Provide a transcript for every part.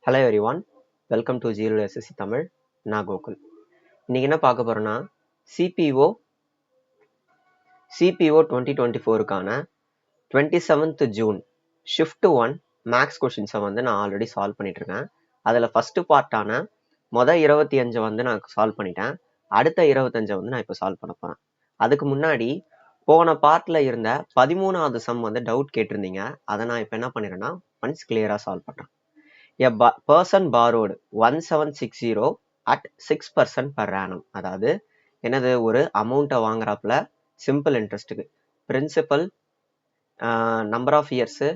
Hello everyone, welcome to zero SSC Tamil. நான் கோகுல். இன்னைக்கு என்ன பார்க்க போறோம்னா சிபிஓ 2024க்கான 27th ஜூன் ஷிஃப்ட் 1 மேக்ஸ் கொஷின்ஸை நான் ஆல்ரெடி சால்வ் பண்ணிட்டு இருக்கேன். அதில் ஃபர்ஸ்ட் பார்ட்டான மொதல் 25 நான் சால்வ் பண்ணிட்டேன். அடுத்த 25 நான் இப்போ சால்வ் பண்ண போறேன். அதுக்கு முன்னாடி போன பார்ட்ல இருந்த 13வது சம் டவுட் கேட்டிருந்தீங்க. அதை நான் இப்போ என்ன பண்ணிடுறேன்னா ஒன்ஸ் கிளியரா சால்வ் பண்றேன். A person borrowed 1760 at 6% per annum. அதாவது என்னது, ஒரு அமௌண்ட்டை வாங்குறாப்புல சிம்பிள் இன்ட்ரெஸ்ட்டுக்கு principal number of years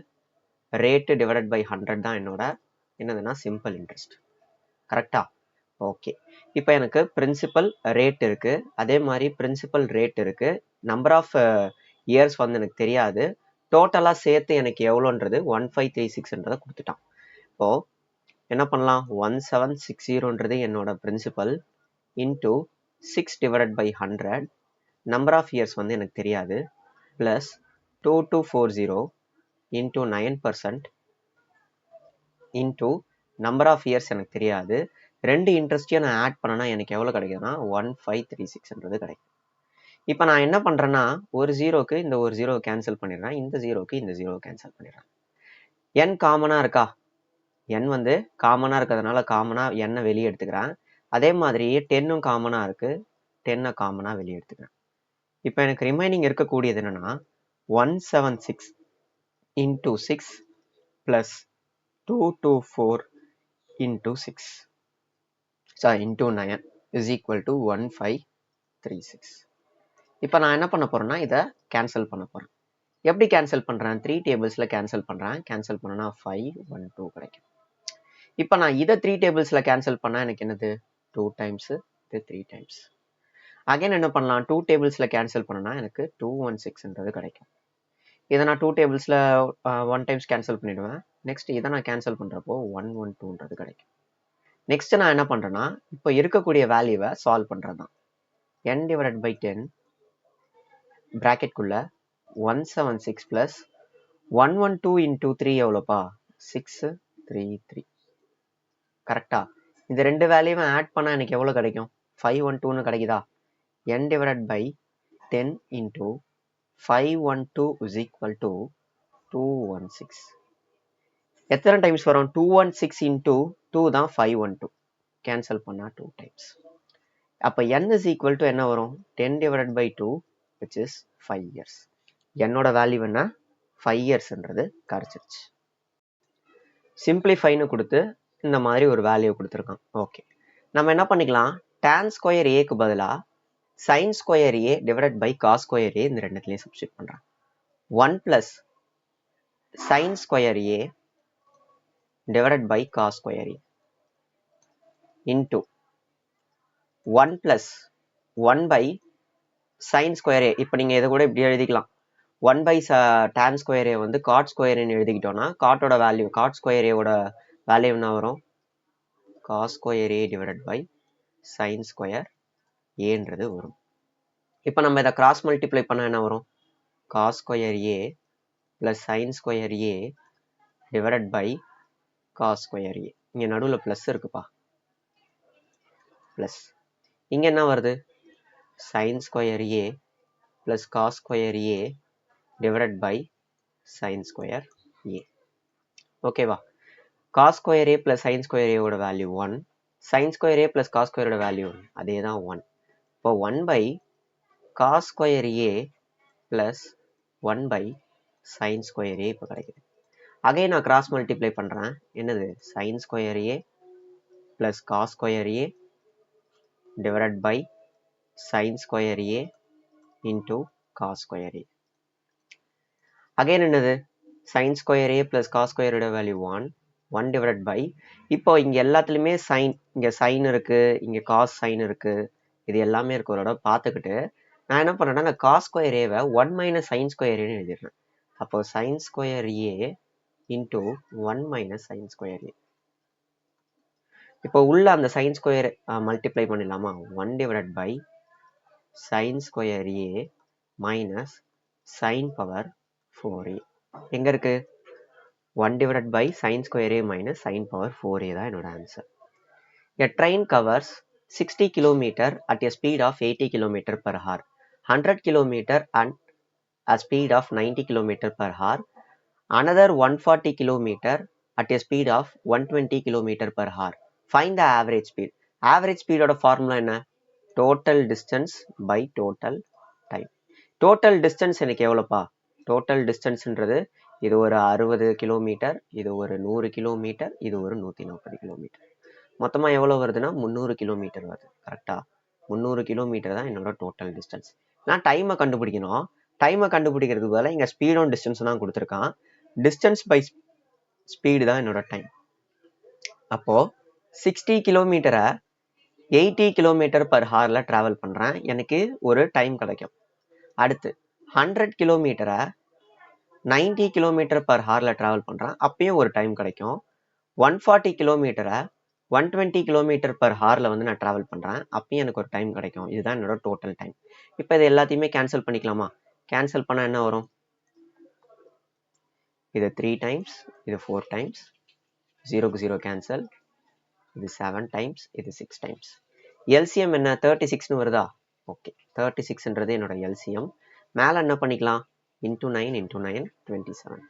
rate divided by 100 தான் என்னோட என்னதுன்னா சிம்பிள் இன்ட்ரெஸ்ட். கரெக்டா? ஓகே. இப்போ எனக்கு பிரின்சிபல் ரேட் இருக்கு, அதே மாதிரி பிரின்சிபல் ரேட் இருக்கு, நம்பர் ஆஃப் இயர்ஸ் எனக்கு தெரியாது, டோட்டலாக சேர்த்து எனக்கு எவ்வளோன்றது 1536 கொடுத்துட்டான். இப்போ என்ன பண்ணலாம், 1760 என்னோட principal into 6 divided by 100, number of years எனக்கு தெரியாது, plus 2240 into 9% into number of years எனக்கு தெரியாது. ரெண்டு இன்ட்ரெஸ்டையும் நான் ஆட் பண்ணனா எனக்கு எவ்வளோ கிடைக்குதுன்னா 1536 கிடைக்கும். இப்போ நான் என்ன பண்ணுறேன்னா, ஒரு ஜீரோக்கு இந்த ஒரு ஜீரோ கேன்சல் பண்ணிடுறேன், இந்த ஜீரோக்கு இந்த ஜீரோ கேன்சல் பண்ணிடுறேன். n காமனாக இருக்கா, n காமனாக இருக்கிறதுனால காமனாக n வெளியே எடுத்துக்கிறேன். அதே மாதிரி 10ம் காமனாக இருக்குது, 10 காமனாக வெளியே எடுத்துக்கிறேன். இப்போ எனக்கு ரிமைனிங் இருக்கக்கூடியது என்னன்னா 176 into 6 plus 224 into 6 into 9 is equal to 1536. இப்போ நான் என்ன பண்ண போறேன்னா இதை கேன்சல் பண்ண போறேன். எப்படி கேன்சல் பண்றேன், 3 டேபிள்ஸ்ல கேன்சல் பண்றேன். கேன்சல் பண்ணனா 512 கிடைக்கும். இப்போ நான் இதை 3 டேபிள்ஸ்ல கேன்சல் பண்ணா எனக்கு என்னது 2 டைம்ஸ், இது 3 டைம்ஸ். அகைன் என்ன பண்ணலாம், 2 டேபிள்ஸ்ல கேன்சல் பண்ணனா எனக்கு 216 கிடைக்கும். இதை நான் 2 டேபிள்ஸ்ல 1 டைம்ஸ் கேன்சல் பண்ணிடுவேன். நெக்ஸ்ட் இதை நான் கேன்சல் பண்றப்போ 112 கிடைக்கும். நெக்ஸ்ட் நான் என்ன பண்றேன்னா இப்போ இருக்கக்கூடிய வேல்யூவை சால்வ் பண்றதுதான். n டிவைடட் பை 10 பிராக்கெட்குள்ள 176 பிளஸ் 112 இன்டூ 3 எவ்வளோப்பா, 633. கரெக்டா? இந்த ரெண்டு வேல்யூவை ஆட் பண்ணா எனக்கு எவ்வளோ கிடைக்கும், 512 கிடைக்குதா. n divided by 10 into 512 is equal to 216. எத்தனை டைம்ஸ் வரும், 216 இன்டூ 2 தான் 512, கேன்சல் பண்ணா 2 டைம்ஸ். அப்போ n இஸ் ஈக்குவல் டு என்ன வரும், 10 divided by 2 which is 5 years. என்னோட வேல்யூ என்ன, 5 இயர்ஸ்ன்றது கிடைச்சிருச்சு. சிம்பிளிஃபைன்னு கொடுத்து இந்த மாதிரி ஒரு வேல்யூ கொடுத்துருக்கான். ஓகே, நம்ம என்ன பண்ணிக்கலாம், tan ஸ்கொயர் ஏக்கு பதிலாக sin square A divided by cos square A இந்த ரெண்டுத்துலையும் சப்ஸ்டிட் பண்ணுறேன். 1 plus sin square A divided by cos square A into 1 plus 1 by sin square A. இப்போ நீங்கள் இதை கூட இப்படி எழுதிக்கலாம், 1 by tan square A cot square ஏன்னு எழுதிக்கிட்டோம்னா காட்டோட வேல்யூ, காட் ஸ்கொயர் ஏவோட வேல்யூ என்ன வரும், cos square A divided by sine square ஏன்றது வரும். இப்போ நம்ம இதை கிராஸ் மல்டிப்ளை பண்ண என்ன வரும், cos square A plus sine square A divided by cos square A. இங்கே நடுவில் ப்ளஸ் இருக்குப்பா, ப்ளஸ். இங்கே என்ன வருது, sine square A plus cos square A divided by sine square A. ஓகேவா? Cos square A plus sine square ஏவோட value 1, sine square A plus cos ஸ்கொயரோட value அதே தான் 1. இப்போ 1 by cos square A plus 1 by sine square A இப்போ கிடைக்குது. அதே நான் கிராஸ் மல்டிப்ளை பண்ணுறேன், என்னது, sine square A plus cos square A divided by sine square A into cos square A. Again என்னது, sine square A plus cos ஸ்கொயரோட value 1 divided by, இப்போ இங்கே எல்லாத்துலேயுமே சைன், இங்கே சைன் இருக்குது, இங்கே காஸ் சைன் இருக்குது, இது எல்லாமே இருக்கிறோட பார்த்துக்கிட்டு நான் என்ன பண்ணுறேன்னா இந்த காஸ் ஸ்கொயர் ஏவை 1 மைனஸ் சைன் ஸ்கொயர் ஏன்னு எழுதிடுறேன். அப்போ sine square A into 1 minus sine square A. இப்போ உள்ள அந்த சைன் ஸ்கொயர் மல்டிப்ளை பண்ணிடலாமா, 1 divided by sine square A minus sine power 4a. எங்க இருக்கு, 1 divided by sin square a minus sin power 4a தான் என்னோட answer. A train covers 60 km at a speed of 80 km per hour, 100 km at a speed of 90 km per hour, another 140 km at a speed of 120 km per hour. Find the average speed. Average speed ஓட formula என்ன? Total distance by total time. Total distance எனக்கு எவ்வளோப்பா? Total distanceன்றது இது ஒரு 60 kilometre, இது ஒரு 100 kilometre, இது ஒரு 140 kilometre. மொத்தமாக எவ்வளோ வருதுன்னா 300 கிலோமீட்டர் வருது. கரெக்டா? 300 கிலோமீட்டர் தான் என்னோட டோட்டல் டிஸ்டன்ஸ். நான் டைமை கண்டுபிடிக்கணும். டைமை கண்டுபிடிக்கிறதுக்கு பதிலாக இங்கே ஸ்பீடும் டிஸ்டன்ஸ் தான் கொடுத்துருக்கான். டிஸ்டன்ஸ் பை ஸ்பீடு தான் என்னோட டைம். அப்போ 60 கிலோமீட்டரை 80 கிலோமீட்டர் பர் ஹாரில் ட்ராவல் பண்ணுறேன், எனக்கு ஒரு டைம் கிடைக்கும். அடுத்து 100 கிலோமீட்டரை 90 கிலோமீட்டர் பர் ஹாரில் ட்ராவல் பண்ணுறேன், அப்பயும் ஒரு டைம் கிடைக்கும். 140 கிலோமீட்டரை 120 கிலோமீட்டர் பர் ஹாரில் வந்து நான் ட்ராவல் பண்ணுறேன், அப்பயும் எனக்கு ஒரு டைம் கிடைக்கும். இதுதான் என்னோட டோட்டல் டைம். இப்போ இது எல்லாத்தையுமே கேன்சல் பண்ணிக்கலாமா? கேன்சல் பண்ணால் என்ன வரும்? இது 3 டைம்ஸ், இது 4 டைம்ஸ், 0க்கு 0 கேன்சல், இது 7 டைம்ஸ், இது 6 டைம்ஸ். எல்சிஎம் என்ன? 36னு வருதா? ஓகே, 36ன்றது என்னோட எல்சிஎம். மேலே என்ன பண்ணிக்கலாம்? இன்டூ 9 இன்டூ 9 27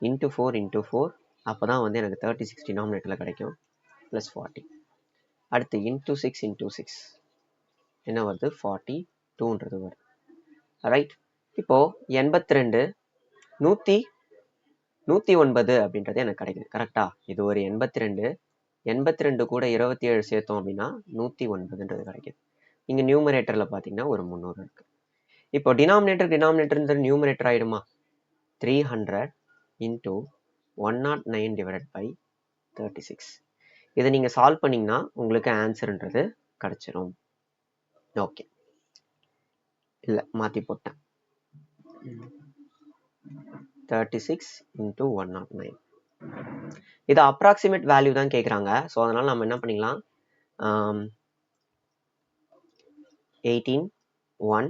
இன்டூ 4 இன்டூ 4, அப்போ தான் வந்து எனக்கு 36 டினாமினேட்டரில் கிடைக்கும், ப்ளஸ் 40. அடுத்து இன்டூ 6 இன்டூ 6 என்ன வருது? 42ன்றது வருது. ரைட். இப்போது 82 109 அப்படின்றது எனக்கு கிடைக்குது. கரெக்டா? இது ஒரு 82, 82 கூட 27 சேர்த்தோம் அப்படின்னா 109ன்றது கிடைக்குது. இங்கே நியூமரேட்டரில் பார்த்தீங்கன்னா ஒரு 300 இருக்குது. இப்போ டினாமினேட்டர் நியூமரேட்டர் ஆகிடுமா? 300 இன்டூ 109 டிவைடட் பை 36. இதை நீங்கள் சால்வ் பண்ணிங்கன்னா உங்களுக்கு ஆன்சர்ன்றது கிடச்சிரும். ஓகே, இல்லை மாற்றி போட்டேன். 36 இன்டூ 109. இது அப்ராக்சிமேட் வேல்யூ தான் கேட்குறாங்க. ஸோ அதனால் நம்ம என்ன பண்ணிக்கலாம்? 18 1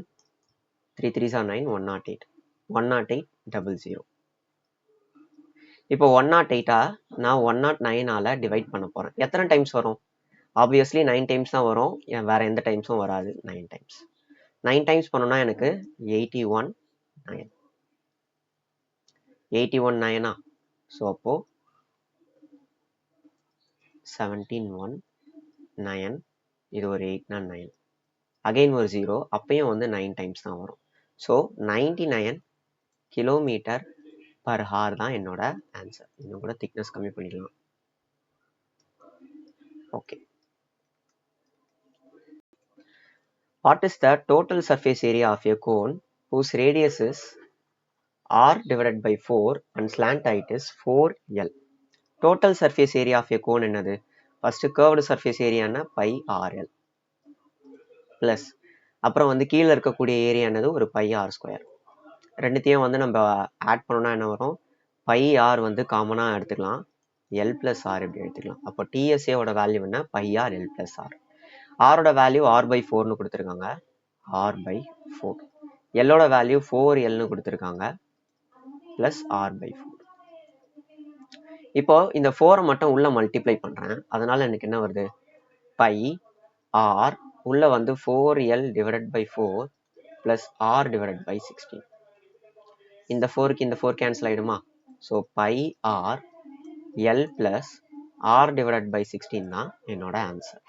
3 3s are 9 108 108 00. இப்போ 108 நான் 109ஆல் டிவைட் பண்ண போகிறேன். எத்தனை டைம்ஸ் வரும்? ஆப்வியஸ்லி 9 டைம்ஸ் தான் வரும், வேறு எந்த டைம்ஸும் வராது. 9 டைம்ஸ் 9 டைம்ஸ் பண்ணோன்னா எனக்கு 81 9 81 9ஆ? ஸோ அப்போது 17 1 9, இது ஒரு 8னா 9, அகெயின் ஒரு 0, அப்பயும் வந்து 9 டைம்ஸ் தான் வரும். ஸோ 99 கிலோமீட்டர் பர் ஹார் தான் என்னோட ஆன்சர். இன்னும் கூட திக்னஸ் கம்மி பண்ணிக்கலாம். Okay. What is the total surface area of a cone whose radius is r divided by 4 and slant height is 4l? Total surface area of a cone என்னது? First curved surface ஏரியானா pi RL plus அப்புறம் வந்து கீழே இருக்கக்கூடிய area என்னது? ஒரு by R square. ரெண்டுத்தையும் வந்து நம்ம ஆட் பண்ணோம்னா என்ன வரும்? பை ஆர் வந்து காமனாக எடுத்துக்கலாம், எல் பிளஸ் ஆர் இப்படி எடுத்துக்கலாம். அப்போ டிஎஸ்ஏவோட வேல்யூ என்ன? Pi R L plus R. ஆரோட வேல்யூ ஆர் பை 4னு கொடுத்துருக்காங்க, ஆர் பை 4. எல்லோட வேல்யூ 4Lனு கொடுத்துருக்காங்க, பிளஸ் ஆர் பை 4. இப்போ இந்த 4 மட்டும் உள்ள மல்டிப்ளை பண்ணுறேன், அதனால எனக்கு என்ன வருது? பை ஆர் உள்ள வந்து 4L divided by 4 plus R divided by 16. இந்த 4க்கு இந்த 4 கேன்சல் ஆகிடுமா? So pi R L plus R divided by 16 தான் என்னோட answer.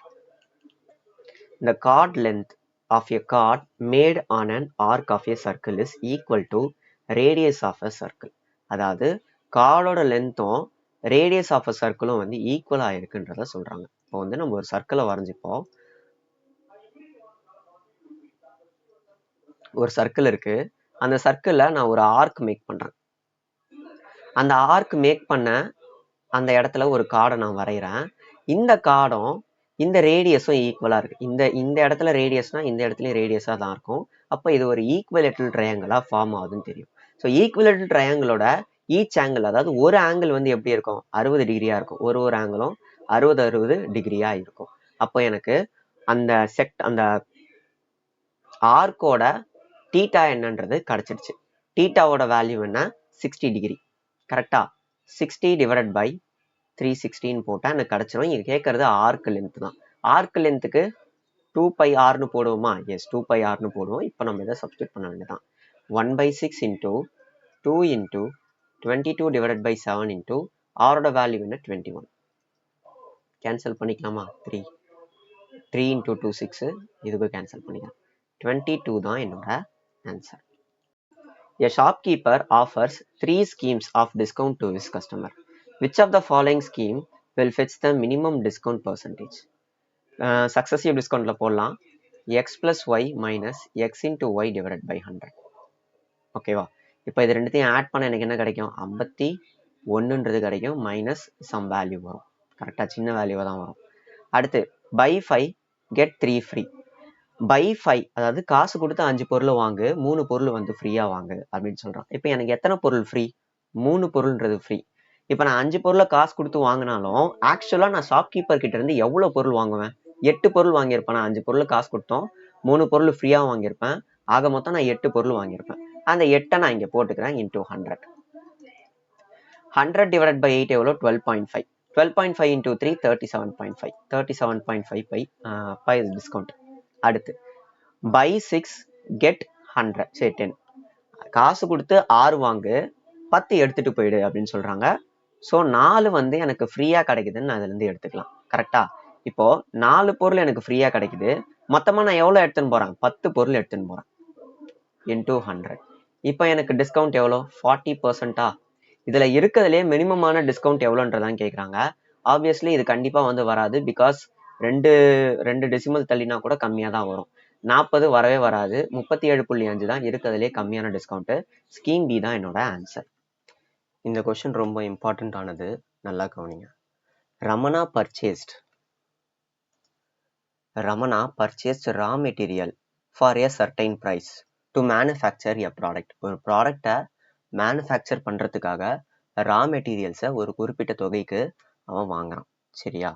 The chord length of a chord made on an arc of a circle is equal to radius of a circle. அதாவது கார்டோட லென்த்தும் radius of a சர்க்கிளும் வந்து ஈக்குவலாக இருக்குன்றத சொல்கிறாங்க. இப்போ வந்து நம்ம ஒரு சர்க்கிளை வரைஞ்சிப்போம். ஒரு சர்க்கிள் இருக்கு, அந்த சர்க்கிளில் நான் ஒரு ஆர்க் மேக் பண்ணுறேன். அந்த ஆர்க் மேக் பண்ண அந்த இடத்துல ஒரு கார்டை நான் வரைகிறேன். இந்த கார்டும் இந்த ரேடியஸும் ஈக்குவலாக இருக்குது. இந்த இடத்துல ரேடியஸ்னா இந்த இடத்துலையும் ரேடியஸாக தான் இருக்கும். அப்போ இது ஒரு ஈக்குவலேட்டரல் ட்ரையாங்கிளாக ஃபார்ம் ஆகுதுன்னு தெரியும். ஸோ ஈக்குவலேட்டரல் ட்ரையாங்கிளோட ஈச் ஆங்கிள், அதாவது ஒரு ஆங்கிள் வந்து எப்படி இருக்கும்? 60 டிகிரியாக இருக்கும். ஒரு ஆங்கிளும் 60 டிகிரியாக இருக்கும். அப்போ எனக்கு அந்த ஆர்க்கோட டீட்டா என்னன்றது கிடச்சிடுச்சு. டீட்டாவோட வேல்யூ என்ன? 60 டிகிரி. கரெக்டா? 60 divided by 316 போட்டால் எனக்கு கிடச்சிரும். இங்கே கேட்கறது ஆர்க் லென்த் தான். ஆர்க் லென்த்துக்கு 2πrனு போடுவோமா? எஸ், 2πrனு போடுவோம். இப்போ நம்ம இதை சப்ஸ்டியூட் பண்ண வேண்டியதான். 1/6 into 2 into 22 divided by 7 into ஆரோட வேல்யூ என்ன? 21. கேன்சல் பண்ணிக்கலாமா? 3 into 2 6, இதுக்கு கேன்சல் பண்ணிக்கலாம். 22 தான் என்னோட answer. A shopkeeper offers 3 schemes of discount to his customer. Which of the following scheme will fetch the minimum discount percentage? Successive discount போடலாம். x plus y minus x into y divided by 100. ஓகேவா? இப்போ இது ரெண்டுத்தையும் add பண்ண எனக்கு என்ன கிடைக்கும்? 51ன்றது கிடைக்கும், மைனஸ் சம் வேல்யூ வரும். கரெக்டாக சின்ன வேல்யூவாக தான் வரும். அடுத்து பை 5 கெட் 3 ஃப்ரீ. பை 5, அதாவது காசு கொடுத்து 5 பொருள் வாங்கு, 3 பொருள் வந்து ஃப்ரீயாக வாங்கு அப்படின்னு சொல்கிறான். இப்போ எனக்கு எத்தனை பொருள் ஃப்ரீ? 3 பொருள்ன்றது ஃப்ரீ. இப்போ நான் 5 பொருளை காசு கொடுத்து வாங்கினாலும் ஆக்சுவலாக நான் ஷாப்கீப்பர் கிட்ட இருந்து எவ்வளோ பொருள் வாங்குவேன்? 8 பொருள் வாங்கியிருப்பேன். நான் 5 பொருள் காசு கொடுத்தோம், 3 பொருள் ஃப்ரீயாக வாங்கியிருப்பேன். ஆக மொத்தம் நான் 8 பொருள் வாங்கியிருப்பேன். அந்த 8 நான் இங்கே போட்டுக்கிறேன் இன்டூ 100. 100 divided by 8 எவ்வளோ? 12.5. 12.5 into 3 37.5. 37.5 by 5 discount. அடுத்து பை 6 கெட் 100. சரி 10. காசு கொடுத்து 6 வாங்கு, 10 எடுத்துட்டு போயிடு அப்படின்னு சொல்றாங்க. ஸோ 4 வந்து எனக்கு ஃப்ரீயா கிடைக்குதுன்னு நான் இதுலேருந்து எடுத்துக்கலாம். கரெக்டா? இப்போ 4 பொருள் எனக்கு ஃப்ரீயா கிடைக்குது. மொத்தமா நான் எவ்வளோ எடுத்துன்னு போறேன்? 10 பொருள் எடுத்துன்னு போறேன் இன்டூ 100. இப்போ எனக்கு டிஸ்கவுண்ட் எவ்வளோ? 40%. இதுல இருக்கிறதுலே மினிமமான டிஸ்கவுண்ட் எவ்வளோன்றதான் கேட்குறாங்க. ஆப்வியஸ்லி இது கண்டிப்பா வந்து வராது. பிகாஸ் ரெண்டு டெசிமல் தள்ளினா கூட கம்மியாக தான் வரும். 40 வரவே வராது. 37.5 தான் இருக்கிறதுலே கம்மியான டிஸ்கவுண்ட். ஸ்கீம் பி தான் என்னோட ஆன்சர். இந்த கொஸ்டின் ரொம்ப இம்பார்ட்டன்ட் ஆனது, நல்லா கவனிங்க. Ramana purchased raw material for a certain price to manufacture a product. ஒரு ப்ராடக்டை மேனுஃபேக்சர் பண்ணுறதுக்காக ரா மெட்டீரியல்ஸை ஒரு குறிப்பிட்ட தொகைக்கு அவன் வாங்குறான். சரியா?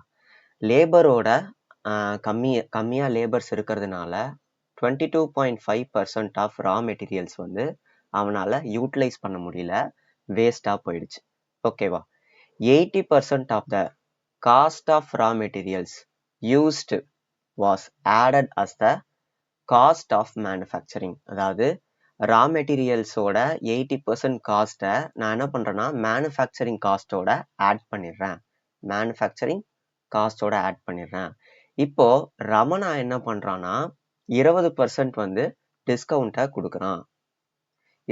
லேபரோட கம்மியாக லேபர்ஸ் இருக்கிறதுனால 22.5% ஆஃப் ரா மெட்டீரியல்ஸ் வந்து அவனால் யூட்டிலைஸ் பண்ண முடியல, வேஸ்டாக போயிடுச்சு. ஓகேவா? 80% of the cost of raw materials used was added as the cost of manufacturing. அதாவது ரா மெட்டீரியல்ஸோட 80% காஸ்ட்டை நான் என்ன பண்ணுறேன்னா மேனுஃபேக்சரிங் காஸ்ட்டோட ஆட் பண்ணிடுறேன். இப்போ ரமணா என்ன பண்ணுறான்னா 20% வந்து டிஸ்கவுண்ட்டை கொடுக்குறான்.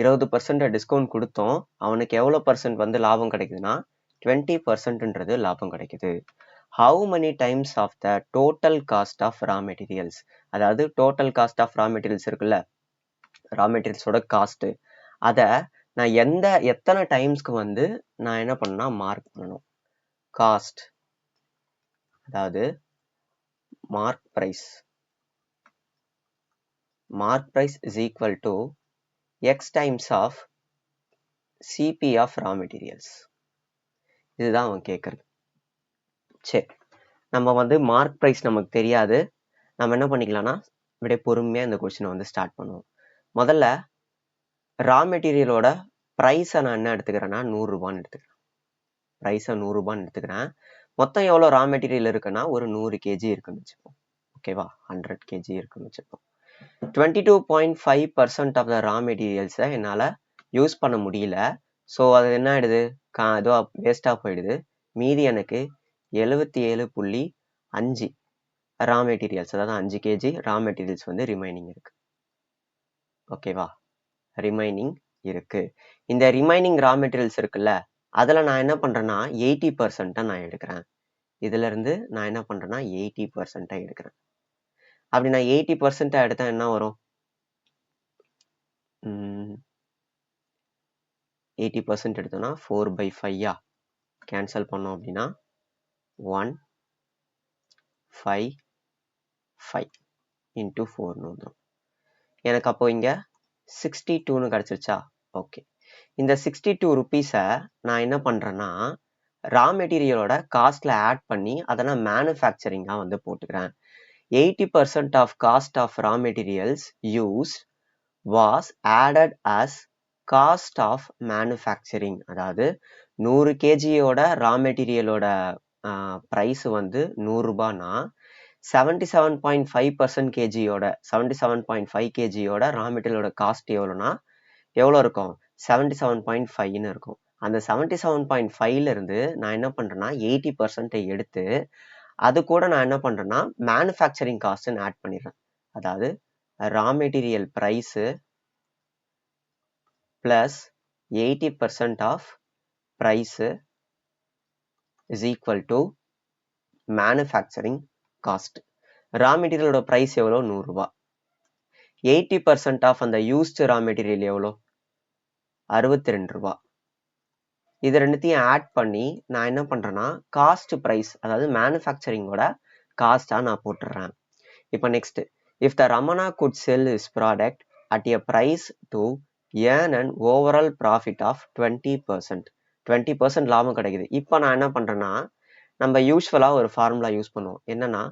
20% டிஸ்கவுண்ட் கொடுத்தோம், அவனுக்கு எவ்வளோ பர்சன்ட் வந்து லாபம் கிடைக்குதுன்னா 20%ன்றது லாபம் கிடைக்குது. How many times of the total cost of raw materials, அதாவது total cost of raw materials இருக்குல்ல, ரா மெட்டீரியல்ஸோட காஸ்ட்டு, அதை நான் எத்தனை டைம்ஸ்க்கு வந்து நான் என்ன பண்ணா மார்க் பண்ணணும். காஸ்ட், அதாவது mark price is equal to X times of CP of raw materials. இதுதான் அவன் கேட்கறது. சரி, நம்ம வந்து மார்க் ப்ரைஸ் நமக்கு தெரியாது. நம்ம என்ன பண்ணிக்கலாம்னா இப்படியே பொறுமையாக இந்த கொஸ்டினை வந்து ஸ்டார்ட் பண்ணுவோம். முதல்ல ரா மெட்டீரியலோட ப்ரைஸை நான் என்ன எடுத்துக்கிறேன்னா 100 ரூபான்னு எடுத்துக்கிறேன். மொத்தம் எவ்வளோ ரா மெட்டீரியல் இருக்குன்னா ஒரு 100 kg இருக்குன்னு வச்சுப்போம். ஓகேவா? 100 kg இருக்குன்னு வச்சுப்போம். 22.5% ஆஃப் த ரா மெட்டீரியல்ஸை என்னால் யூஸ் பண்ண முடியல. ஸோ அது என்ன ஆயிடுது? இதுவாக வேஸ்டாக போயிடுது. மீதி எனக்கு 77.5 ரா மெட்டீரியல்ஸ், அதாவது 5 kg ரா மெட்டீரியல்ஸ் வந்து ரிமைனிங் இருக்கு. ஓகேவா? ரிமைனிங் இருக்கு. இந்த ரிமைனிங் ரா மெட்டீரியல்ஸ் இருக்குல்ல, அதில் நான் என்ன பண்ணுறேன்னா 80% நான் எடுக்கிறேன். இதுல இருந்து நான் என்ன பண்ணுறேன்னா 80% எடுக்கிறேன். அப்படி நான் 80% எடுத்தா என்ன வரும்? 80% எடுத்தோம்னா 4/5 கேன்சல் பண்ணோம் அப்படின்னா 155 into 4ன்னு வந்துடும். எனக்கு அப்போ இங்க 62ன்னு கிடைச்சிருச்சா? ஓகே. இந்த 62 ருபீஸை நான் என்ன பண்றேன்னா ரா மெட்டீரியலோட காஸ்ட்ல ஆட் பண்ணி அதை நான் மேனுஃபேக்சரிங்காக வந்து போட்டுக்கிறேன். 80% of cost of raw materials used was added as cost of manufacturing. அதாவது 100 kgயோட ரா மெட்டீரியலோட ப்ரைஸ் வந்து 100 ரூபாய்னா 77.5% kgயோட 77.5 kgயோட ரா மெட்டீரியலோட காஸ்ட் எவ்வளோனா எவ்வளோ இருக்கும் 77.5ன்னு இருக்கும். அந்த 77.5ல இருந்து நான் என்ன பண்றேன்னா 80% எடுத்து அது கூட நான் என்ன பண்றேன்னா மேனுஃபேக்சரிங் காஸ்ட்னு ஆட் பண்ணிடுறேன். அதாவது raw material price plus 80% of price is equal to manufacturing cost. Raw மெட்டீரியலோட பிரைஸ் எவ்வளோ 100 ரூபாய். 80% ஆஃப் அந்த யூஸ்டு ரா மெட்டீரியல் எவ்வளோ 62 ரூபாய். இது ரெண்டுத்தையும் ஆட் பண்ணி நான் என்ன பண்றேன்னா காஸ்ட் பிரைஸ் அதாவது மேனுஃபேக்சரிங்கோட காஸ்டா நான் போட்டுறேன். இப்போ நெக்ஸ்ட் இஃப் த ரமணா could sell his product at a price to earn and overall profit of 20%. 20% லாபம் கிடைக்குது. இப்போ நான் என்ன பண்றேன்னா நம்ம யூஸ்வலா ஒரு ஃபார்முலா யூஸ் பண்ணுவோம். என்னன்னா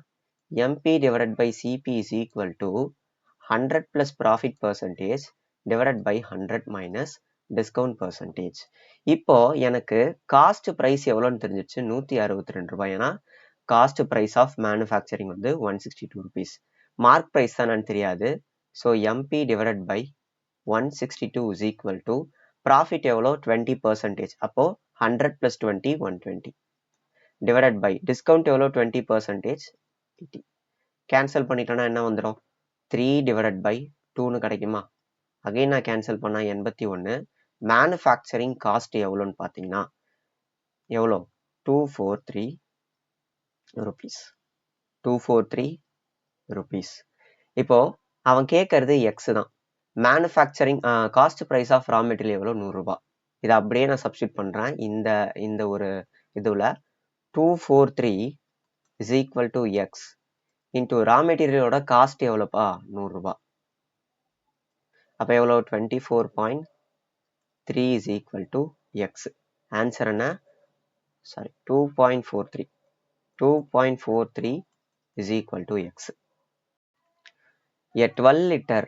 MP divided by CP is equal to 100 plus profit percentage divided by 100 minus discount percentage. இப்போ எனக்கு காஸ்ட் பிரைஸ் எவ்வளோன்னு தெரிஞ்சிச்சு 162 ரூபாய். ஏன்னா காஸ்ட் பிரைஸ் ஆஃப் மேனுஃபேக்சரிங் வந்து 162 rupees. மார்க் பிரைஸ் தான் தெரியாது. So MP divided by 162 is equal to profit எவ்வளோ 20%. அப்போ 100 plus 20 120 divided by டிஸ்கவுண்ட் எவ்வளோ 20%. கேன்சல் பண்ணிட்டோன்னா என்ன வந்துடும் 3 divided by 2ன்னு கிடைக்குமா. அகைன் நான் கேன்சல் பண்ணா 81. மேனுஃபேக்சரிங் காஸ்ட் எவ்வளோன்னு பார்த்தீங்கன்னா எவ்வளோ 243 rupees. 243 rupees. இப்போ அவன் கேட்கறது எக்ஸ் தான். Manufacturing cost price of raw material எவ்வளோ 100 ரூபாய். இதை அப்படியே நான் சப்ஸ்டியூட் பண்றேன். இந்த ஒரு இதுல 243 is equal to x into raw மெட்டீரியலோட காஸ்ட் எவ்வளோப்பா 100 ரூபாய். அப்போ எவ்வளோ 24.3 is equal to x. Answer என்ன 2.43. 2.43 is equal to x. A 12 liter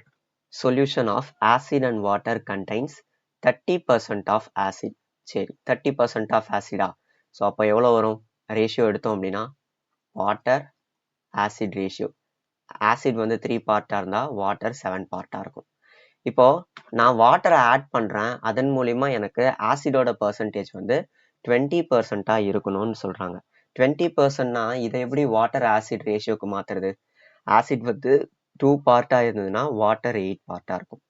solution of acid and water contains 30% of acid. சரி 30% of acid-ஆ. ஸோ அப்போ எவ்வளோ வரும் ரேஷியோ எடுத்தோம் அப்படின்னா வாட்டர் ஆசிட் ரேஷியோ. ஆசிட் வந்து 3 பார்ட்டாக இருந்தால் வாட்டர் 7 பார்ட்டாக இருக்கும். இப்போ நான் வாட்டரை ஆட் பண்றேன். அதன் மூலியமா எனக்கு ஆசிடோட பர்சன்டேஜ் வந்து 20% இருக்கணும்னு சொல்றாங்க. 20%னா இதை எப்படி வாட்டர் ஆசிட் ரேஷியோக்கு மாத்துறது? ஆசிட் வந்து 2 பார்ட்டா இருந்ததுன்னா வாட்டர் 8 பார்ட்டா இருக்கும்.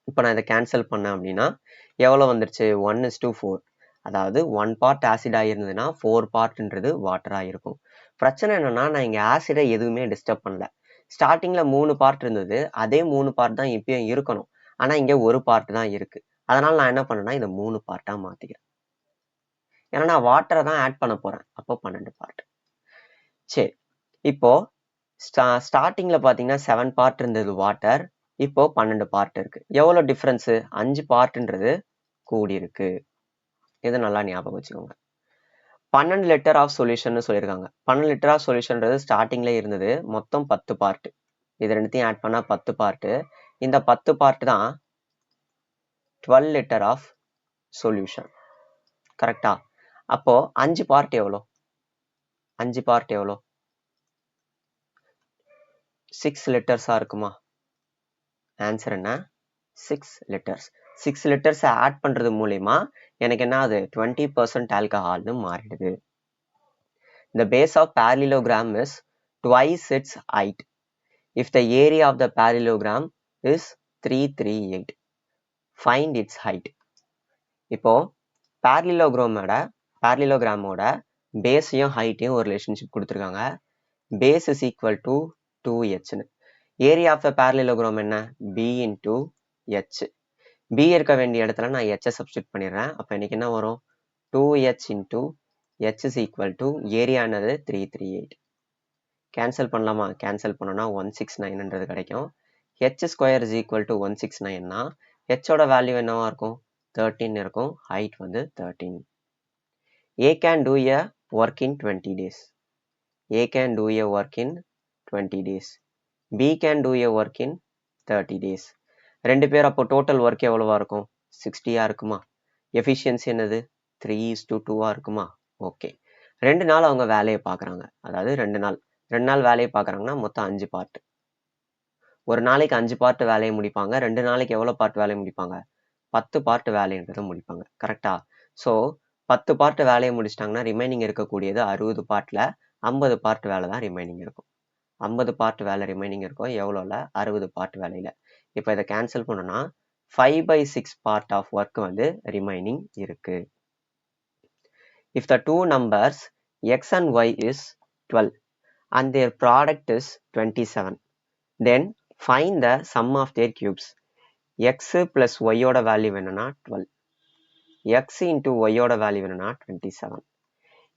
இப்போ நான் இதை கேன்சல் பண்ணேன் அப்படின்னா எவ்வளவு வந்துருச்சு 1:4. அதாவது 1 பார்ட் ஆசிடா இருந்ததுன்னா 4 பார்ட்ன்றது வாட்டரா இருக்கும். பிரச்சனை என்னன்னா நான் இங்க ஆசிடை எதுவுமே டிஸ்டர்ப் பண்ணல. ஸ்டார்டிங்ல 3 பார்ட் இருந்தது. அதே 3 பார்ட் தான் இப்பயும் இருக்கணும். ஆனா இங்க ஒரு பார்ட் தான் இருக்கு. அதனால நான் என்ன பண்ணேன்னா இதை 3 பார்ட்டா மாத்திக்கிறேன். ஏன்னா நான் வாட்டரை தான் ஆட் பண்ண போறேன். அப்போ 12 பார்ட். சரி இப்போ ஸ்டார்டிங்ல பாத்தீங்கன்னா 7 பார்ட் இருந்தது வாட்டர். இப்போ 12 பார்ட் இருக்கு. எவ்வளவு டிஃபரன்ஸ் 5 பார்ட்ன்றது கூடி இருக்கு. இதை நல்லா ஞாபகம் வச்சுக்கோங்க. 12 லிட்டர் ஆஃப் சொல்யூஷன் சொல்லியிருக்காங்க. 12 லிட்டர் ஆஃப் சொல்யூஷன்றது ஸ்டார்டிங்ல இருந்தது. மொத்தம் 10 பார்ட். இது ரெண்டுத்தையும் ஆட் பண்ணா 10 பார்ட். இந்த 10 பார்ட் தான் 12 லிட்டர் ஆஃப் சொல்யூஷன். கரெக்டா? அப்போ 5 பார்ட் எவ்வளோ 5 பார்ட் எவ்வளோ 6 லிட்டர்ஸா இருக்குமா? ஆன்சர் என்ன 6 லிட்டர்ஸ். 6 லிட்டர்ஸ் ஆட் பண்றது மூலியமா எனக்கு என்ன ஆகுது 20% ஆல்கஹால்னு மாறிடுது. The base of parallelogram is twice its height if the area of the parallelogram is 338. Find its height. இப்போ parallelogram-ஓட பேஸையும் ஹைட்டையும் ஒரு ரிலேஷன்ஷிப் கொடுத்துருக்காங்க. Base is equal to 2h. Area of the parallelogram என்ன b into h. b இருக்க வேண்டிய இடத்துல நான் h substitute பண்ணிடுறேன். அப்போ எனக்கு என்ன வரும் 2h into h is equal to ஏரியானது 338. கேன்சல் பண்ணலாமா? கேன்சல் பண்ணோம்னா 169ன்றது கிடைக்கும். h square is equal to 169னா ஹெச்சோட வேல்யூ என்னவா இருக்கும் 13 இருக்கும். ஹைட் வந்து 13. A can do a work in 20 days. A can do a work in 20 days. B can do a work in 30 days. ரெண்டு பேர் அப்போ டோட்டல் ஒர்க் எவ்வளவா இருக்கும் 60 இருக்குமா? எஃபிஷியன்சி என்னது 3:2 இருக்குமா? ஓகே. 2 நாள் அவங்க வேலையை பார்க்குறாங்க. அதாவது 2 நாள் வேலையை பார்க்குறாங்கன்னா மொத்தம் 5 பார்ட். ஒரு நாளைக்கு 5 பார்ட் வேலையை முடிப்பாங்க. 2 நாளைக்கு எவ்வளோ பார்ட் வேலையை முடிப்பாங்க? 10 பார்ட் வேலைன்றதை முடிப்பாங்க. கரெக்டா? ஸோ 10 பார்ட் வேலையை முடிச்சிட்டாங்கன்னா ரிமைனிங் இருக்கக்கூடியது 60 பார்ட்ல 50 பார்ட் வேலை தான் ரிமைனிங் இருக்கும். 50 பார்ட் வேலை ரிமைனிங் இருக்கும். எவ்வளோல? 60 பார்ட் வேலையில. இப்போ இதை கேன்சல் பண்ணோம்னா 5/6 பார்ட் ஆஃப் ஒர்க் வந்து ரிமைனிங் இருக்கு. If the two numbers x and y is 12 and their product is 27, then find the sum of their cubes. x plus y ஓட வேல்யூ என்னன்னா 12. x into y ஓட value என்னன்னா 27.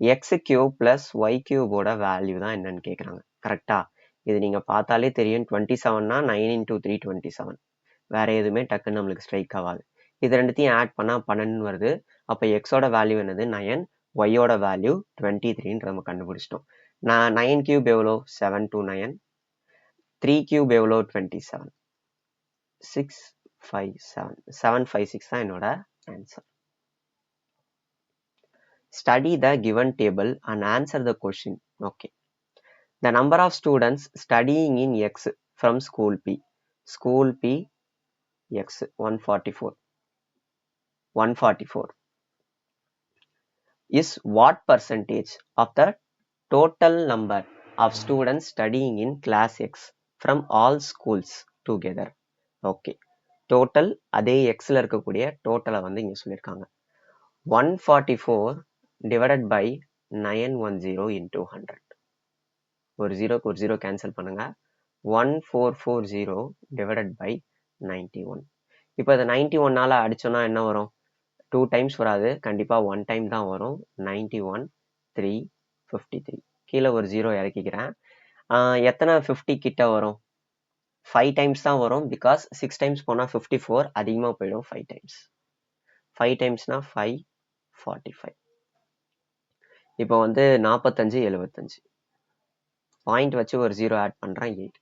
x cube plus y cube ஓட value தான் என்னன்னு கேட்குறாங்க. கரெக்டா? இது நீங்க பார்த்தாலே தெரியும். 27னா 9 into 3 27. வேற எதுவுமே டக்குன்னு நம்மளுக்கு ஸ்ட்ரைக் ஆகாது. இது ரெண்டுத்தையும் ஆட் பண்ணா 12 வருது. அப்போ எக்ஸோட வேல்யூ என்னது 9, ஒய்யோட வேல்யூ 23 நம்ம கண்டுபிடிச்சிட்டோம். 9 கியூப் எவ்வளோ? 7 to 9. 3 கியூப் எவ்வளோ? 27. 657. 756 தான் என்னோட answer. Study the given table and answer the question. Okay. The number of students studying in X from school P. School P X 144. 144 is what percentage of the total number of students studying in class X from all schools together? Okay. Total அதே Xல இருக்கக்கூடிய டோட்டலை வந்து இங்க சொல்லியிருக்காங்க. 144 divided by 910 into 100. ஒரு ஜீரோக்கு ஒரு zero cancel பண்ணுங்க. 1440 divided by 91. இப்போ இதை 91ஆல அடிச்சோம்னா என்ன வரும்? 2 டைம்ஸ் வராது, கண்டிப்பா 1 டைம் தான் வரும். 91 353. கீழே ஒரு ஜீரோ இறக்கிக்கிறேன். எத்தனை 50 கிட்ட வரும்? 5 டைம்ஸ் தான் வரும். பிகாஸ் 6 டைம்ஸ் போனா 54 அதிகமா போயிடும். 5 டைம்ஸ் 5 டைம்ஸ்னா 545. இப்போ வந்து 45 75 பாயிண்ட் வச்சு ஒரு ஜீரோ ஆட் பண்றேன். 8